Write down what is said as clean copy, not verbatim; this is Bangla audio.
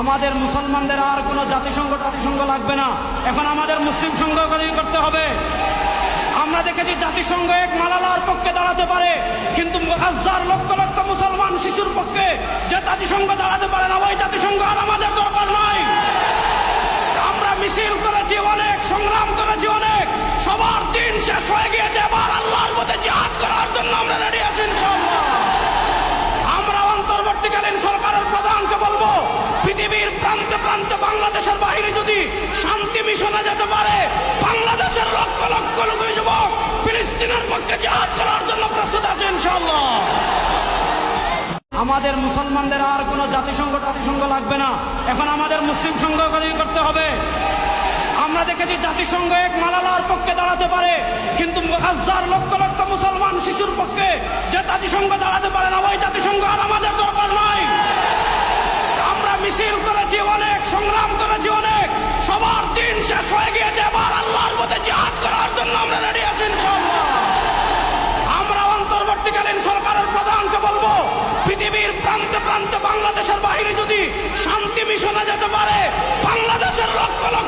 আমাদের মুসলমানদের আর কোনো জাতিসংঘ লাগবে না, এখন আমাদের মুসলিম সংঘ করতে হবে। আমরা দেখেছি জাতিসংঘ এক মালালার পক্ষে দাঁড়াতে পারে, কিন্তু হাজার লক্ষ লক্ষ মুসলমান শিশুর পক্ষে যে জাতিসংঘ দাঁড়াতে পারে না, ওই জাতিসংঘ আর আমাদের দরকার নাই। আমরা মিছিল করেছি অনেক, সংগ্রাম করেছি অনেক, সবার দিন শেষ হয়ে গিয়েছে। এবার আল্লাহর পথে জিহাদ করার জন্য আমরা রেডি আছি ইনশাআল্লাহ। আমরা অন্তর্বর্তীকালীন সরকারের প্রধানকে বলবো, পৃথিবীর প্রান্তে প্রান্তে বাংলাদেশের বাইরে যদি শান্তি মিশনে যেতে পারে, বাংলাদেশের লক্ষ লক্ষ যুবক ফিলিস্তিনের পক্ষে জিহাদ করার জন্য প্রস্তুত আছে ইনশাআল্লাহ। আমাদের মুসলমানদের আর কোনো জাতিসংঘ লাগবে না, এখন আমাদের মুসলিম সংঘ করতে হবে। আমরা দেখেছি জাতিসংঘ এক মালালার পক্ষে দাঁড়াতে পারে, কিন্তু হাজার লক্ষ লক্ষ মুসলমান শিশুর পক্ষে যে জাতিসংঘ দাঁড়াতে পারে না, ওই জাতিসংঘ আর আমাদের দরকার নাই। আমরা মিছিল করেছি অনেক, সংগ্রাম করেছি অনেক, সবার দিন শেষ হয়ে গিয়েছে। এবার আল্লাহর পথে জিহাদ করার জন্য আমরা রেডি আছি ইনশাআল্লাহ। আমরা অন্তর্বর্তীকালীন সরকারের প্রধানকে বলবো, পৃথিবীর প্রান্তে প্রান্তে বাংলাদেশের বাইরে যদি শান্তি মিশনে যেতে পারে, বাংলাদেশের লক্ষ লক্ষ